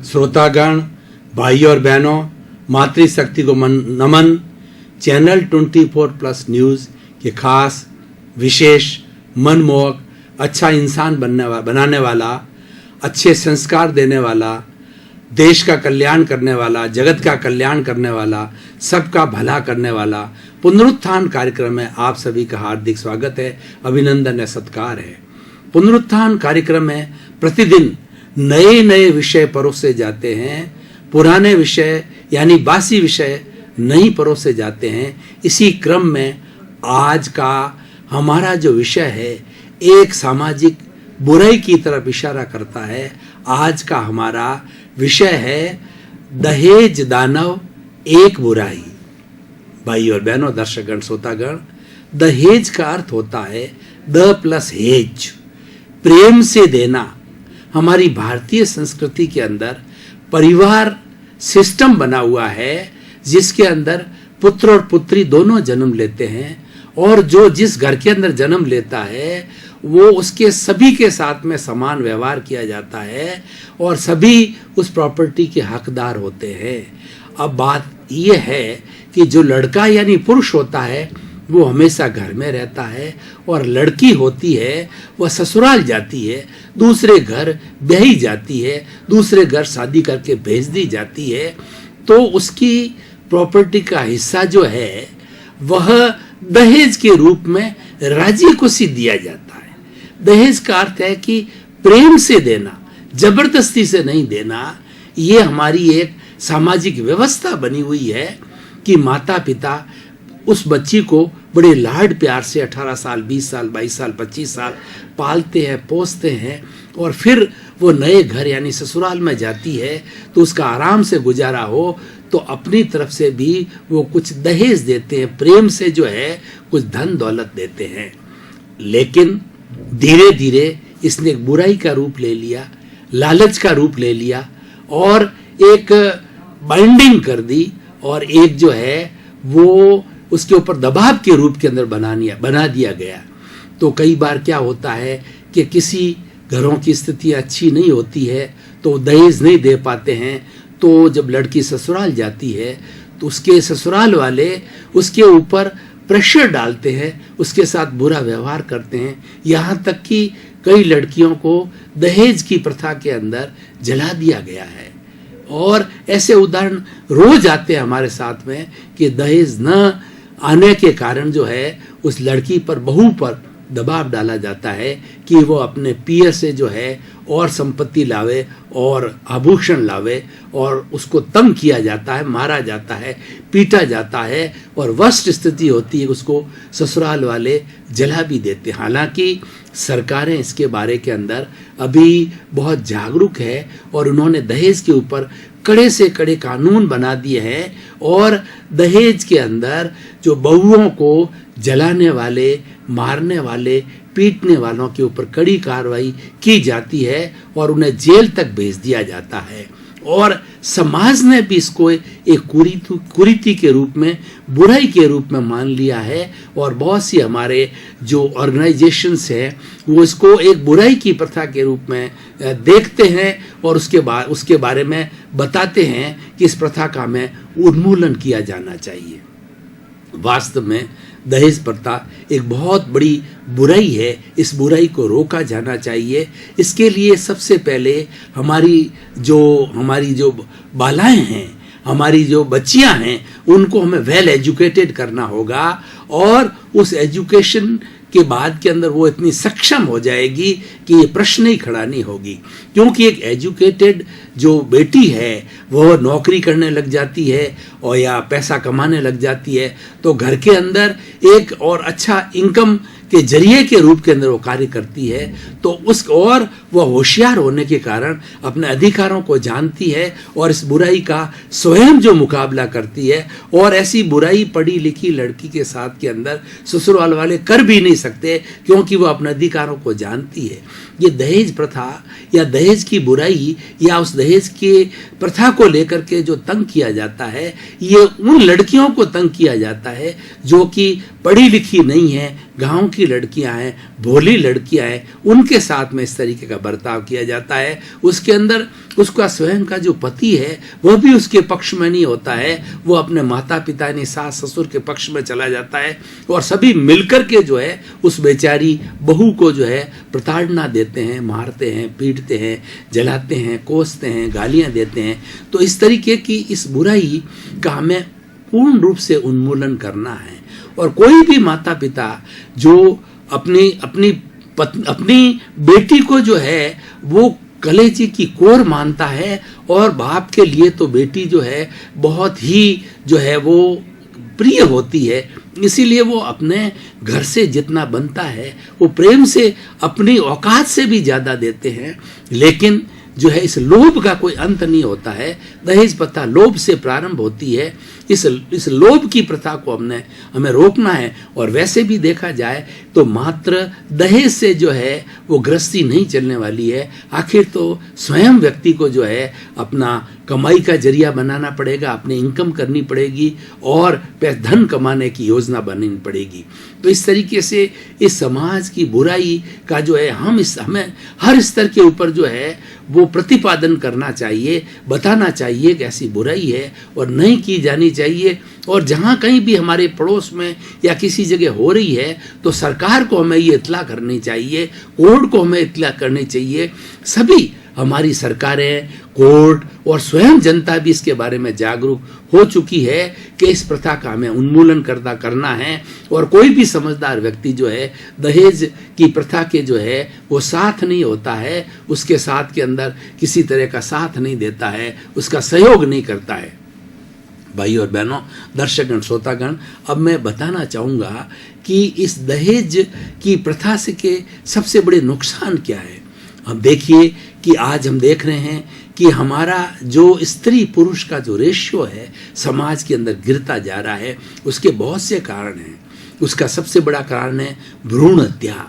श्रोतागण, भाई और बहनों, मातृशक्ति को नमन। चैनल 24+ न्यूज़ के खास विशेष मनमोहक अच्छा इंसान बनाने वाला, अच्छे संस्कार देने वाला, देश का कल्याण करने वाला, जगत का कल्याण करने वाला, सबका भला करने वाला पुनरुत्थान कार्यक्रम में आप सभी का हार्दिक स्वागत है, अभिनंदन है, सत्कार है। पुनरुत्थान कार्यक्रम में प्रतिदिन नए नए विषय परोसे जाते हैं, पुराने विषय यानी बासी विषय नहीं परोसे जाते हैं। इसी क्रम में आज का हमारा जो विषय है एक सामाजिक बुराई की तरफ इशारा करता है। आज का हमारा विषय है दहेज दानव एक बुराई। भाई और बहनों, दर्शकगण, श्रोतागण, दहेज का अर्थ होता है द प्लस हेज, प्रेम से देना। हमारी भारतीय संस्कृति के अंदर परिवार सिस्टम बना हुआ है जिसके अंदर पुत्र और पुत्री दोनों जन्म लेते हैं, और जो जिस घर के अंदर जन्म लेता है वो उसके सभी के साथ में समान व्यवहार किया जाता है और सभी उस प्रॉपर्टी के हकदार होते हैं। अब बात यह है कि जो लड़का यानी पुरुष होता है वो हमेशा घर में रहता है, और लड़की होती है वह ससुराल जाती है, दूसरे घर ब्याही जाती है, दूसरे घर शादी करके भेज दी जाती है। तो उसकी प्रॉपर्टी का हिस्सा जो है वह दहेज के रूप में राजी को सी दिया जाता है। दहेज का अर्थ है कि प्रेम से देना, जबरदस्ती से नहीं देना। ये हमारी एक सामाजिक व्यवस्था बनी हुई है कि माता पिता उस बच्ची को बड़े लाड प्यार से 18 साल, 20 साल, 22 साल, 25 साल पालते हैं, पोसते हैं, और फिर वो नए घर यानी ससुराल में जाती है तो उसका आराम से गुजारा हो तो अपनी तरफ से भी वो कुछ दहेज देते हैं, प्रेम से जो है कुछ धन दौलत देते हैं। लेकिन धीरे धीरे इसने एक बुराई का रूप ले लिया, लालच का रूप ले लिया और एक बाइंडिंग कर दी, और एक जो है वो उसके ऊपर दबाव के रूप के अंदर बना दिया गया। तो कई बार क्या होता है कि किसी घरों की स्थिति अच्छी नहीं होती है तो दहेज नहीं दे पाते हैं, तो जब लड़की ससुराल जाती है तो उसके ससुराल वाले उसके ऊपर प्रेशर डालते हैं, उसके साथ बुरा व्यवहार करते हैं, यहाँ तक कि कई लड़कियों को दहेज की प्रथा के अंदर जला दिया गया है। और ऐसे उदाहरण रोज आते हैं हमारे साथ में कि दहेज न आने के कारण जो है उस लड़की पर, बहू पर दबाव डाला जाता है कि वो अपने पिया से जो है और संपत्ति लावे और आभूषण लावे, और उसको तंग किया जाता है, मारा जाता है, पीटा जाता है, और वर्स्ट स्थिति होती है उसको ससुराल वाले जला भी देते हैं। हालांकि सरकारें इसके बारे के अंदर अभी बहुत जागरूक है और उन्होंने दहेज के ऊपर कड़े से कड़े कानून बना दिए हैं, और दहेज के अंदर जो बहुओं को जलाने वाले, मारने वाले, पीटने वालों के ऊपर कड़ी कार्रवाई की जाती है और उन्हें जेल तक भेज दिया जाता है। और समाज ने भी इसको एक कुरीति के रूप में, बुराई के रूप में मान लिया है, और बहुत सी हमारे जो ऑर्गेनाइजेशंस हैं वो इसको एक बुराई की प्रथा के रूप में देखते हैं और उसके बारे में बताते हैं कि इस प्रथा का हमें उन्मूलन किया जाना चाहिए। वास्तव में दहेज प्रथा एक बहुत बड़ी बुराई है, इस बुराई को रोका जाना चाहिए। इसके लिए सबसे पहले हमारी जो बालाएं हैं, हमारी जो बच्चियां हैं, उनको हमें वेल एजुकेटेड करना होगा, और उस एजुकेशन के बाद के अंदर वो इतनी सक्षम हो जाएगी कि ये प्रश्न ही खड़ा नहीं होगी। क्योंकि एक एजुकेटेड जो बेटी है वह नौकरी करने लग जाती है और या पैसा कमाने लग जाती है तो घर के अंदर एक और अच्छा इनकम के जरिए के रूप के अंदर वो कार्य करती है, तो और वह होशियार होने के कारण अपने अधिकारों को जानती है और इस बुराई का स्वयं जो मुकाबला करती है। और ऐसी बुराई पढ़ी लिखी लड़की के साथ के अंदर ससुराल वाले कर भी नहीं सकते क्योंकि वह अपने अधिकारों को जानती है। ये दहेज प्रथा या दहेज की बुराई या उस दहेज के प्रथा को लेकर के जो तंग किया जाता है, ये उन लड़कियों को तंग किया जाता है जो कि पढ़ी लिखी नहीं है, गांव की लड़कियां हैं, भोली लड़कियां हैं, उनके साथ में इस तरीके का बर्ताव किया जाता है, उसके अंदर उसका स्वयं का जो पति है वह भी उसके पक्ष में नहीं होता है, वो अपने माता पिता यानी सास ससुर के पक्ष में चला जाता है और सभी मिलकर के जो है उस बेचारी बहू को जो है प्रताड़ना देते हैं, मारते हैं, पीटते हैं, जलाते हैं, कोसते हैं, गालियां देते हैं। तो इस तरीके की इस बुराई का हमें पूर्ण रूप से उन्मूलन करना है। और कोई भी माता पिता जो अपनी बेटी को जो है वो कलेजे की कोर मानता है और बाप के लिए तो बेटी जो है बहुत ही जो है वो प्रिय होती है, इसीलिए वो अपने घर से जितना बनता है वो प्रेम से अपनी औकात से भी ज्यादा देते हैं। लेकिन जो है इस लोभ का कोई अंत नहीं होता है। दहेज प्रथा लोभ से प्रारंभ होती है। इस लोभ की प्रथा को हमें रोकना है। और वैसे भी देखा जाए तो मात्र दहेज से जो है वो गृहस्थी नहीं चलने वाली है। आखिर तो स्वयं व्यक्ति को जो है अपना कमाई का जरिया बनाना पड़ेगा, अपनी इनकम करनी पड़ेगी और धन कमाने की योजना बनानी पड़ेगी। तो इस तरीके से इस समाज की बुराई का जो है हमें हर स्तर के ऊपर जो है वो प्रतिपादन करना चाहिए, बताना चाहिए कि ऐसी बुराई है और नहीं की जानी चाहिए। और जहाँ कहीं भी हमारे पड़ोस में या किसी जगह हो रही है तो सरकार को हमें ये इत्तला करनी चाहिए, कोर्ट को हमें इत्तला करनी चाहिए। सभी हमारी सरकारें, कोर्ट और स्वयं जनता भी इसके बारे में जागरूक हो चुकी है कि इस प्रथा का हमें उन्मूलन करना है। और कोई भी समझदार व्यक्ति जो है दहेज की प्रथा के जो है वो साथ नहीं होता है, उसके साथ के अंदर किसी तरह का साथ नहीं देता है, उसका सहयोग नहीं करता है। भाई और बहनों, दर्शकगण, श्रोतागण, अब मैं बताना चाहूँगा कि इस दहेज की प्रथा से के सबसे बड़े नुकसान क्या है। अब देखिए कि आज हम देख रहे हैं कि हमारा जो स्त्री पुरुष का जो रेशियो है समाज के अंदर गिरता जा रहा है। उसके बहुत से कारण हैं। उसका सबसे बड़ा कारण है भ्रूण हत्या।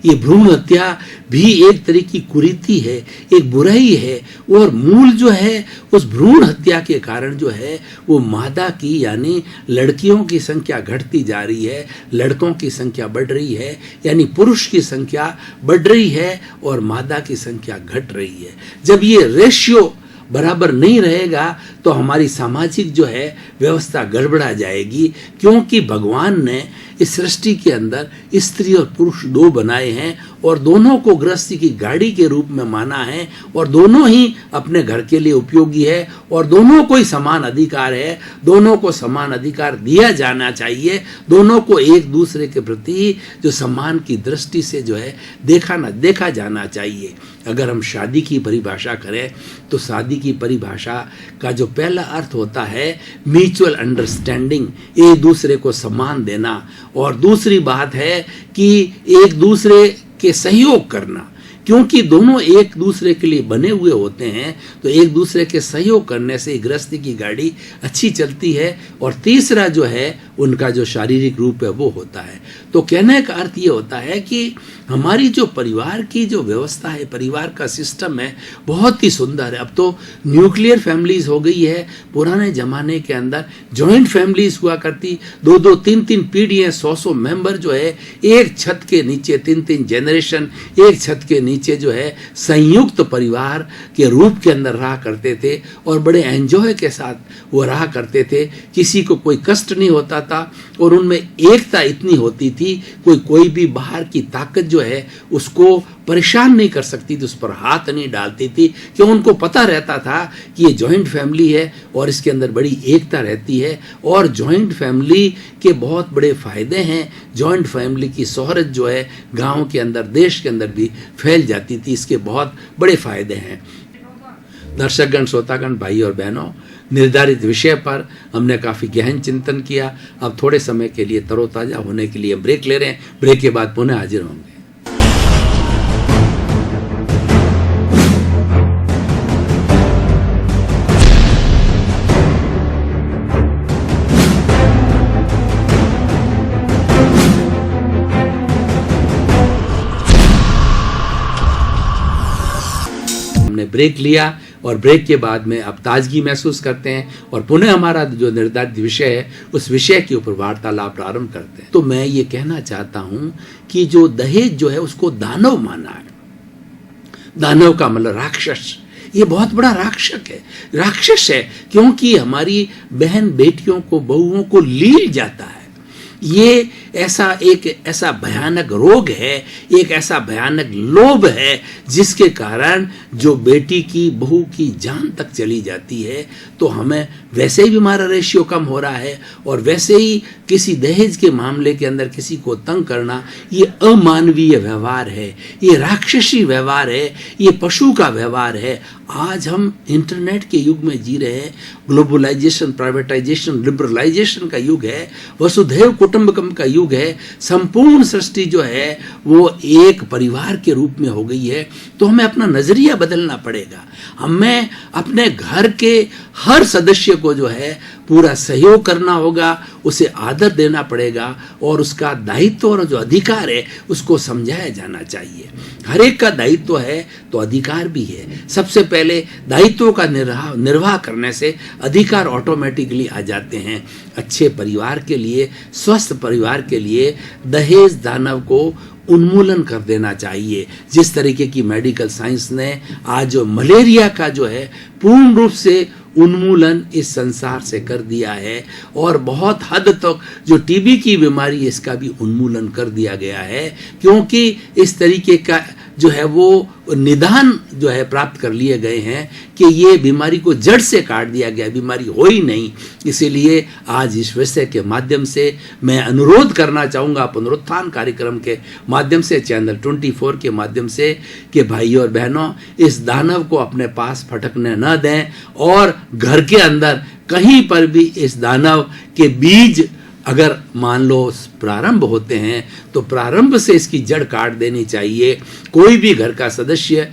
ये भ्रूण हत्या भी एक तरह की कुरीति है, एक बुराई है। और मूल जो है उस भ्रूण हत्या के कारण जो है वो मादा की यानी लड़कियों की संख्या घटती जा रही है, लड़कों की संख्या बढ़ रही है, यानी पुरुष की संख्या बढ़ रही है और मादा की संख्या घट रही है। जब ये रेशियो बराबर नहीं रहेगा तो हमारी सामाजिक जो है व्यवस्था गड़बड़ा जाएगी, क्योंकि भगवान ने इस सृष्टि के अंदर स्त्री और पुरुष दो बनाए हैं और दोनों को गृहस्थी की गाड़ी के रूप में माना है और दोनों ही अपने घर के लिए उपयोगी है और दोनों को ही समान अधिकार है, दोनों को समान अधिकार दिया जाना चाहिए, दोनों को एक दूसरे के प्रति जो सम्मान की दृष्टि से जो है देखा जाना चाहिए। अगर हम शादी की परिभाषा करें तो शादी की परिभाषा का जो पहला अर्थ होता है म्यूचुअल अंडरस्टैंडिंग, एक दूसरे को सम्मान देना, और दूसरी बात है कि एक दूसरे के सहयोग करना, क्योंकि दोनों एक दूसरे के लिए बने हुए होते हैं तो एक दूसरे के सहयोग करने से गृहस्थी की गाड़ी अच्छी चलती है। और तीसरा जो है उनका जो शारीरिक रूप है वो होता है। तो कहने का अर्थ ये होता है कि हमारी जो परिवार की जो व्यवस्था है, परिवार का सिस्टम है, बहुत ही सुंदर है। अब तो न्यूक्लियर फैमिलीज हो गई है। पुराने जमाने के अंदर जॉइंट फैमिलीज हुआ करती, 2-2, 3-3 पीढ़ियां, 100-100 मेंबर जो है एक छत के नीचे, 3-3 जनरेशन एक छत के नीचे जो है संयुक्त परिवार के रूप के अंदर रहा करते थे और बड़े एंजॉय के साथ वो रहा करते थे। किसी को कोई कष्ट नहीं होता था और उनमें एकता इतनी होती थी, कोई भी बाहर की ताकत जो है उसको परेशान नहीं कर सकती थी, उस पर हाथ नहीं डालती थी, क्यों उनको पता रहता था कि ये जॉइंट फैमिली है और इसके अंदर बड़ी एकता रहती है। और जॉइंट फैमिली के बहुत बड़े फायदे हैं। जॉइंट फैमिली की शोहरत जो है गांव के अंदर, देश के अंदर भी फैल जाती थी। इसके बहुत बड़े फायदे हैं। दर्शकगण, श्रोतागण, भाई और बहनों, निर्धारित विषय पर हमने काफ़ी गहन चिंतन किया। अब थोड़े समय के लिए तरोताज़ा होने के लिए ब्रेक ले रहे हैं। ब्रेक के बाद पुनः हाजिर होंगे। हमने ब्रेक लिया और ब्रेक के बाद में अब ताजगी महसूस करते हैं और पुनः हमारा जो निर्धारित विषय है उस विषय के ऊपर वार्तालाप प्रारंभ करते हैं। तो मैं ये कहना चाहता हूं कि जो दहेज जो है उसको दानव माना है। दानव का मतलब राक्षस, ये बहुत बड़ा राक्षस है क्योंकि हमारी बहन बेटियों को, बहुओं को लील जाता है। ये ऐसा भयानक रोग है, एक ऐसा भयानक लोभ है जिसके कारण जो बेटी की, बहू की जान तक चली जाती है। तो हमें वैसे ही हमारा रेशियो कम हो रहा है और वैसे ही किसी दहेज के मामले के अंदर किसी को तंग करना ये अमानवीय व्यवहार है, ये राक्षसी व्यवहार है, ये पशु का व्यवहार है। आज हम इंटरनेट के युग में जी रहे हैं, ग्लोबलाइजेशन, प्राइवेटाइजेशन, लिबरलाइजेशन का युग है, वसुधैव कुटुंबकम का युग है। संपूर्ण सृष्टि जो है वो एक परिवार के रूप में हो गई है। तो हमें अपना नजरिया बदलना पड़ेगा। हमें अपने घर के हर सदस्य को जो है पूरा सहयोग करना होगा, उसे आदर देना पड़ेगा और उसका दायित्व और जो अधिकार है उसको समझाया जाना चाहिए। हर एक का दायित्व है तो अधिकार भी है। सबसे पहले दायित्वों का निर्वाह करने से अधिकार ऑटोमेटिकली आ जाते हैं। अच्छे परिवार के लिए, स्वस्थ परिवार के लिए दहेज दानव को उन्मूलन कर देना चाहिए। जिस तरीके की मेडिकल साइंस ने आज जो मलेरिया का जो है पूर्ण रूप से उन्मूलन इस संसार से कर दिया है और बहुत हद तक जो टीबी की बीमारी है इसका भी उन्मूलन कर दिया गया है, क्योंकि इस तरीके का जो है वो निदान जो है प्राप्त कर लिए गए हैं कि ये बीमारी को जड़ से काट दिया गया, बीमारी हो ही नहीं। इसीलिए आज इस विषय के माध्यम से मैं अनुरोध करना चाहूँगा पुनरुत्थान कार्यक्रम के माध्यम से, चैनल 24 के माध्यम से, कि भाइयों और बहनों इस दानव को अपने पास फटकने न दें और घर के अंदर कहीं पर भी इस दानव के बीज अगर मान लो प्रारंभ होते हैं तो प्रारंभ से इसकी जड़ काट देनी चाहिए। कोई भी घर का सदस्य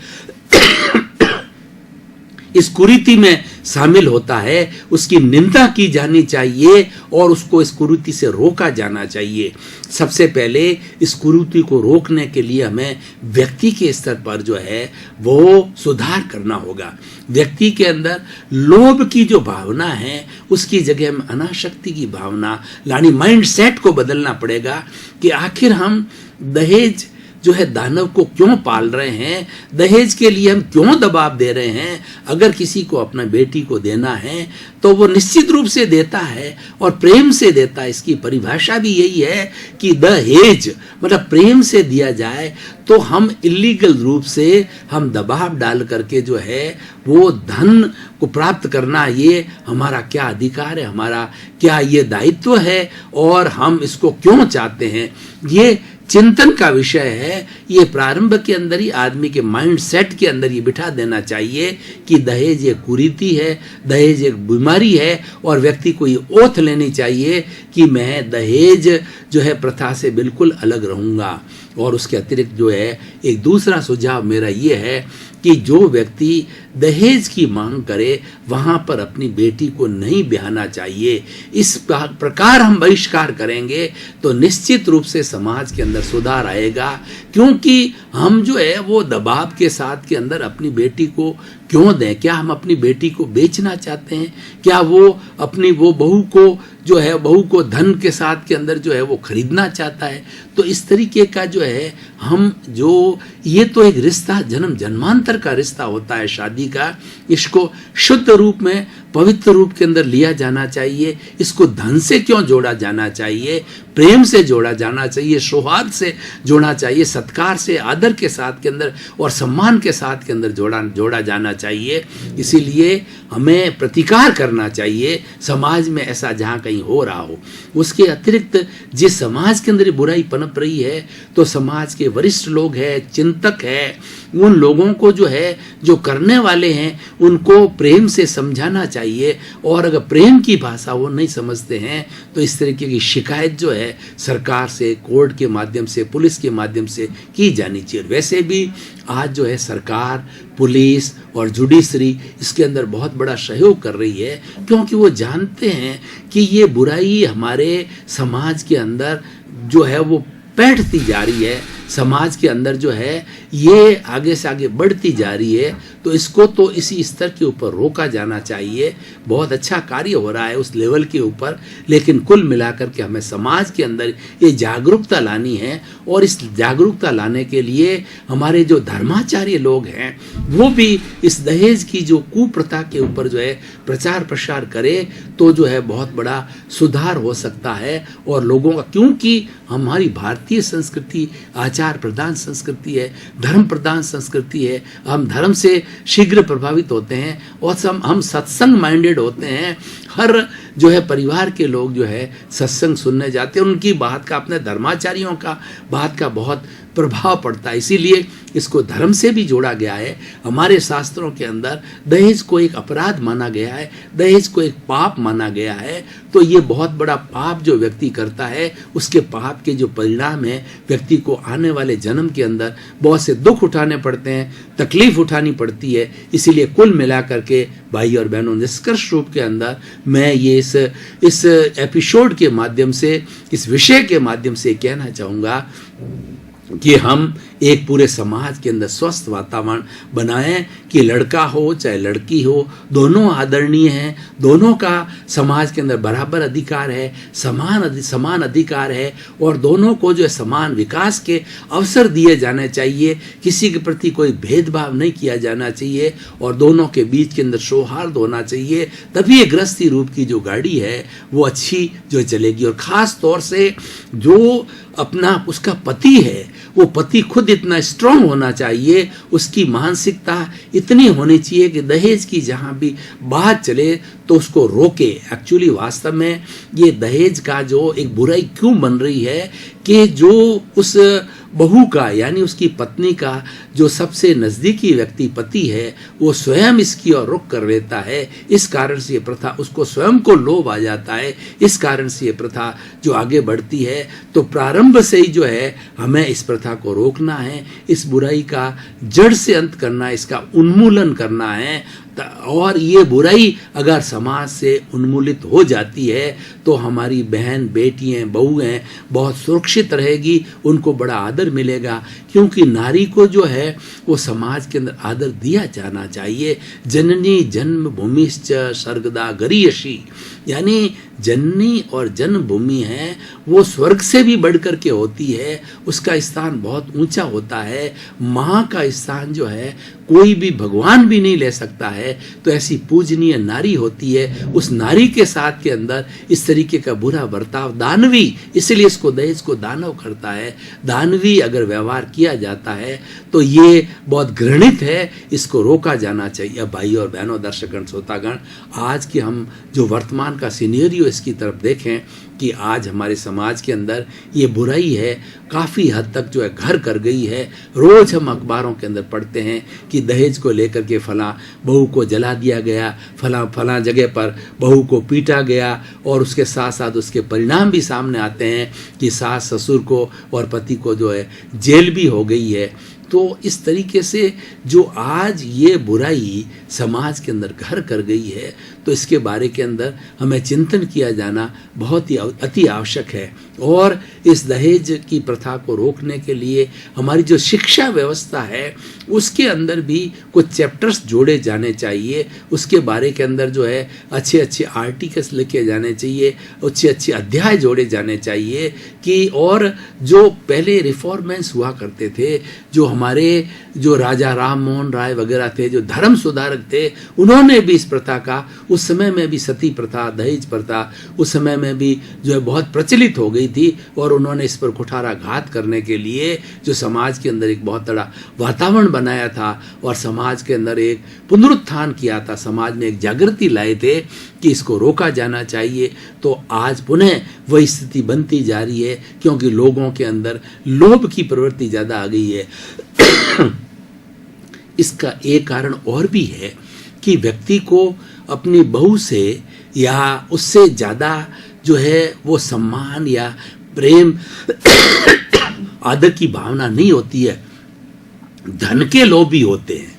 इस कुरीति में शामिल होता है उसकी निंदा की जानी चाहिए और उसको इस कुरीति से रोका जाना चाहिए। सबसे पहले इस कुरीति को रोकने के लिए हमें व्यक्ति के स्तर पर जो है वो सुधार करना होगा। व्यक्ति के अंदर लोभ की जो भावना है उसकी जगह में अनासक्ति की भावना लानी, माइंड सेट को बदलना पड़ेगा कि आखिर हम दहेज जो है दानव को क्यों पाल रहे हैं, दहेज के लिए हम क्यों दबाव दे रहे हैं। अगर किसी को अपना बेटी को देना है तो वो निश्चित रूप से देता है और प्रेम से देता है। इसकी परिभाषा भी यही है कि दहेज मतलब प्रेम से दिया जाए। तो हम इलीगल रूप से हम दबाव डाल करके जो है वो धन को प्राप्त करना, ये हमारा क्या अधिकार है, हमारा क्या ये दायित्व है और हम इसको क्यों चाहते हैं, ये चिंतन का विषय है। ये प्रारंभ के अंदर ही आदमी के माइंड सेट के अंदर ये बिठा देना चाहिए कि दहेज एक कुरीति है, दहेज एक बीमारी है और व्यक्ति को ये ओथ लेनी चाहिए कि मैं दहेज जो है प्रथा से बिल्कुल अलग रहूँगा। और उसके अतिरिक्त जो है एक दूसरा सुझाव मेरा ये है कि जो व्यक्ति दहेज की मांग करे वहाँ पर अपनी बेटी को नहीं ब्याहना चाहिए। इस प्रकार हम बहिष्कार करेंगे तो निश्चित रूप से समाज के अंदर सुधार आएगा, क्योंकि हम जो है वो दबाव के साथ के अंदर अपनी बेटी को क्यों दें। क्या हम अपनी बेटी को बेचना चाहते हैं? क्या वो अपनी वो बहू को जो है बहू को धन के साथ के अंदर जो है वो खरीदना चाहता है? तो इस तरीके का जो है हम जो ये तो एक रिश्ता जन्म जन्मांतर का रिश्ता होता है शादी का, इसको शुद्ध रूप में पवित्र रूप के अंदर लिया जाना चाहिए। इसको धन से क्यों जोड़ा जाना चाहिए? प्रेम से जोड़ा जाना चाहिए, सौहार्द से जोड़ना चाहिए, सत्कार से, आदर के साथ के अंदर और सम्मान के साथ के अंदर जोड़ा जाना चाहिए। इसीलिए हमें प्रतिकार करना चाहिए समाज में ऐसा जहाँ कहीं हो रहा हो। उसके अतिरिक्त जिस समाज के अंदर बुराई पनप रही है तो समाज के वरिष्ठ लोग हैं, चिंतक हैं, उन लोगों को जो है जो करने वाले हैं उनको प्रेम से समझाना चाहिए। और अगर प्रेम की भाषा वो नहीं समझते हैं तो इस तरीके की शिकायत जो है सरकार से, कोर्ट के माध्यम से, पुलिस के माध्यम से की जानी चाहिए। वैसे भी आज जो है सरकार, पुलिस और जुडिशरी इसके अंदर बहुत बड़ा सहयोग कर रही है, क्योंकि वो जानते हैं कि ये बुराई हमारे समाज के अंदर जो है वो बैठती जा रही है। समाज के अंदर जो है ये आगे से आगे बढ़ती जा रही है, तो इसको तो इसी स्तर के ऊपर रोका जाना चाहिए। बहुत अच्छा कार्य हो रहा है उस लेवल के ऊपर, लेकिन कुल मिलाकर के हमें समाज के अंदर ये जागरूकता लानी है, और इस जागरूकता लाने के लिए हमारे जो धर्माचार्य लोग हैं वो भी इस दहेज की जो कुप्रथा के ऊपर जो है प्रचार प्रसार करे, तो जो है बहुत बड़ा सुधार हो सकता है। और लोगों का, क्योंकि हमारी भारतीय संस्कृति आचार प्रधान संस्कृति है, धर्म प्रधान संस्कृति है, हम धर्म से शीघ्र प्रभावित होते हैं और हम सत्संग माइंडेड होते हैं। हर जो है परिवार के लोग जो है सत्संग सुनने जाते हैं, उनकी बात का, अपने धर्माचार्यों का बात का बहुत प्रभाव पड़ता है। इसीलिए इसको धर्म से भी जोड़ा गया है। हमारे शास्त्रों के अंदर दहेज को एक अपराध माना गया है, दहेज को एक पाप माना गया है। तो ये बहुत बड़ा पाप जो व्यक्ति करता है, उसके पाप के जो परिणाम है, व्यक्ति को आने वाले जन्म के अंदर बहुत से दुख उठाने पड़ते हैं, तकलीफ उठानी पड़ती है। इसीलिए कुल मिलाकर के भाई और बहनों, निष्कर्ष रूप के अंदर मैं ये इस एपिसोड के माध्यम से, इस विषय के माध्यम से कहना चाहूँगा कि हम एक पूरे समाज के अंदर स्वस्थ वातावरण बनाएं कि लड़का हो चाहे लड़की हो, दोनों आदरणीय हैं, दोनों का समाज के अंदर बराबर अधिकार है, समान अधिकार है, और दोनों को जो है समान विकास के अवसर दिए जाने चाहिए। किसी के प्रति कोई भेदभाव नहीं किया जाना चाहिए, और दोनों के बीच के अंदर सौहार्द होना चाहिए। तभी ये गृहस्थी रूप की जो गाड़ी है वो अच्छी जो चलेगी। और ख़ास तौर से जो अपना उसका पति है, वो पति खुद इतना स्ट्रांग होना चाहिए, उसकी मानसिकता इतनी होनी चाहिए कि दहेज की जहाँ भी बात चले तो उसको रोके। एक्चुअली वास्तव में ये दहेज का जो एक बुराई क्यों बन रही है कि जो उस बहू का, यानी उसकी पत्नी का जो सबसे नज़दीकी व्यक्ति पति है, वो स्वयं इसकी ओर रुख कर लेता है। इस कारण से ये प्रथा, उसको स्वयं को लोभ आ जाता है, इस कारण से ये प्रथा जो आगे बढ़ती है। तो प्रारंभ से ही जो है हमें इस प्रथा को रोकना है, इस बुराई का जड़ से अंत करना है, इसका उन्मूलन करना है। और ये बुराई अगर समाज से उन्मूलित हो जाती है तो हमारी बहन, बेटियां, बहुएं बहुत सुरक्षित रहेगी, उनको बड़ा आदर मिलेगा। क्योंकि नारी को जो है वो समाज के अंदर आदर दिया जाना चाहिए। जननी जन्मभूमिश्च स्वर्गदा गरीयसी, यानी जननी और जन्मभूमि है वो स्वर्ग से भी बढ़कर के होती है, उसका स्थान बहुत ऊंचा होता है। माँ का स्थान जो है कोई भी भगवान भी नहीं ले सकता है। तो ऐसी पूजनीय नारी होती है, उस नारी के साथ के अंदर इस तरीके का बुरा बर्ताव, दानवी, इसलिए इसको दहेज को दानव करता है, दानवी अगर व्यवहार किया जाता है तो ये बहुत घृणित है, इसको रोका जाना चाहिए। भाई और बहनों, दर्शकगण, श्रोतागण, आज के हम जो वर्तमान का सिनेरियो इसकी तरफ देखें कि आज हमारे समाज के अंदर ये बुराई है काफ़ी हद तक जो है घर कर गई है। रोज़ हम अखबारों के अंदर पढ़ते हैं कि दहेज को लेकर के फलां बहू को जला दिया गया, फलां जगह पर बहू को पीटा गया, और उसके साथ साथ उसके परिणाम भी सामने आते हैं कि सास ससुर को और पति को जो है जेल भी हो गई है। तो इस तरीके से जो आज ये बुराई समाज के अंदर घर कर गई है, तो इसके बारे के अंदर हमें चिंतन किया जाना बहुत ही अति आवश्यक है। और इस दहेज की प्रथा को रोकने के लिए हमारी जो शिक्षा व्यवस्था है उसके अंदर भी कुछ चैप्टर्स जोड़े जाने चाहिए। उसके बारे के अंदर जो है अच्छे अच्छे आर्टिकल्स लिखे जाने चाहिए, अच्छे अच्छे अध्याय जोड़े जाने चाहिए कि और जो पहले रिफॉर्मेंस हुआ करते थे, जो हमारे जो राजा राम मोहन राय वगैरह थे, जो धर्म सुधारक थे, उन्होंने भी इस प्रथा का, उस समय में भी सती प्रथा, दहेज प्रथा उस समय में भी जो है बहुत प्रचलित हो गई थी, और उन्होंने इस पर कुठाराघात करने के लिए जो समाज के अंदर एक बहुत बड़ा वातावरण बनाया था और समाज के अंदर एक पुनरुत्थान किया था, समाज में एक जागृति लाए थे कि इसको रोका जाना चाहिए। तो आज पुनः वही स्थिति बनती जा रही है, क्योंकि लोगों के अंदर लोभ की प्रवृत्ति ज़्यादा आ गई है। इसका एक कारण और भी है कि व्यक्ति को अपनी बहू से या उससे ज़्यादा जो है वो सम्मान या प्रेम आदर की भावना नहीं होती है, धन के लोभी होते हैं।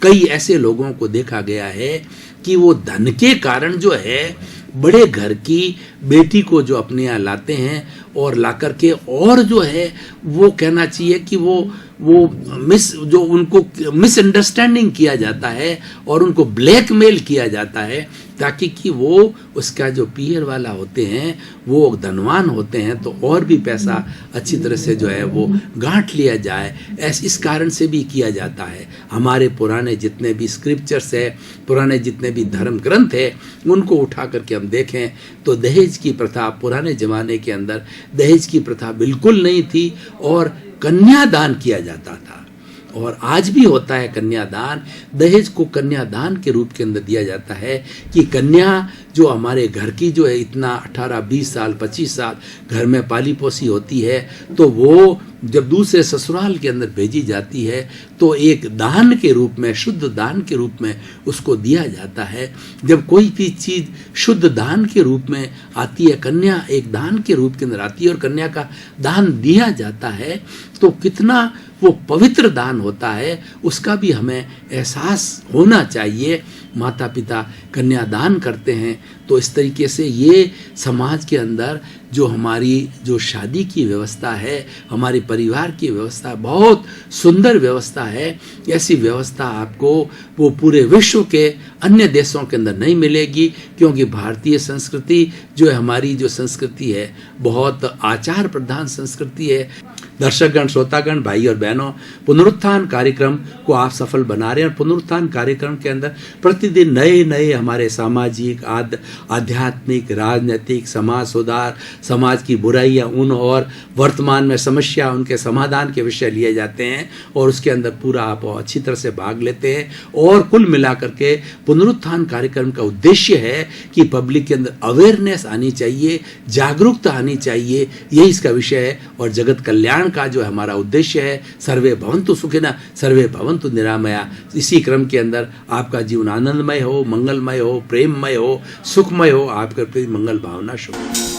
कई ऐसे लोगों को देखा गया है कि वो धन के कारण जो है बड़े घर की बेटी को जो अपने यहाँ लाते हैं और ला करके और जो है वो कहना चाहिए कि वो जो उनको मिसअंडरस्टैंडिंग किया जाता है और उनको ब्लैकमेल किया जाता है, ताकि कि वो उसका जो पीयर वाला होते हैं वो धनवान होते हैं तो और भी पैसा अच्छी तरह से जो है वो गांठ लिया जाए। इस कारण से भी किया जाता है। हमारे पुराने जितने भी स्क्रिप्चर्स है, पुराने जितने भी धर्म ग्रंथ है, उनको उठा करके हम देखें तो दहेज की प्रथा पुराने ज़माने के अंदर दहेज की प्रथा बिल्कुल नहीं थी और कन्यादान किया जाता था। और आज भी होता है कन्यादान। दहेज को कन्यादान के रूप के अंदर दिया जाता है कि कन्या जो हमारे घर की जो है इतना 18-20 साल 25 साल घर में पाली पोसी होती है, तो वो जब दूसरे ससुराल के अंदर भेजी जाती है तो एक दान के रूप में, शुद्ध दान के रूप में उसको दिया जाता है। जब कोई भी चीज़ शुद्ध दान के रूप में आती है, कन्या एक दान के रूप के अंदर आती है और कन्या का दान दिया जाता है, तो कितना वो पवित्र दान होता है उसका भी हमें एहसास होना चाहिए। माता पिता कन्यादान करते हैं तो इस तरीके से ये समाज के अंदर जो हमारी जो शादी की व्यवस्था है, हमारे परिवार की व्यवस्था बहुत सुंदर व्यवस्था है। ऐसी व्यवस्था आपको वो पूरे विश्व के अन्य देशों के अंदर नहीं मिलेगी, क्योंकि भारतीय संस्कृति जो है, हमारी जो संस्कृति है बहुत आचार प्रधान संस्कृति है। दर्शकगण, श्रोतागण, भाई और बहनों, पुनरुत्थान कार्यक्रम को आप सफल बना रहे हैं और पुनरुत्थान कार्यक्रम के अंदर प्रतिदिन नए नए हमारे सामाजिक, आध्यात्मिक, राजनीतिक, समाज सुधार, समाज की बुराइयां उन और वर्तमान में समस्या, उनके समाधान के विषय लिए जाते हैं और उसके अंदर पूरा आप अच्छी तरह से भाग लेते हैं। और कुल मिलाकर के पुनरुत्थान कार्यक्रम का उद्देश्य है कि पब्लिक के अंदर अवेयरनेस आनी चाहिए, जागरूकता आनी चाहिए, यही इसका विषय है। और जगत कल्याण का जो हमारा उद्देश्य है, सर्वे भवन्तु सुखिनः सर्वे भवन्तु निरामया। इसी क्रम के अंदर आपका जीवन आनंदमय हो, मंगलमय हो, प्रेममय हो, सुखमय हो, आपके प्रति मंगल भावना शुभ।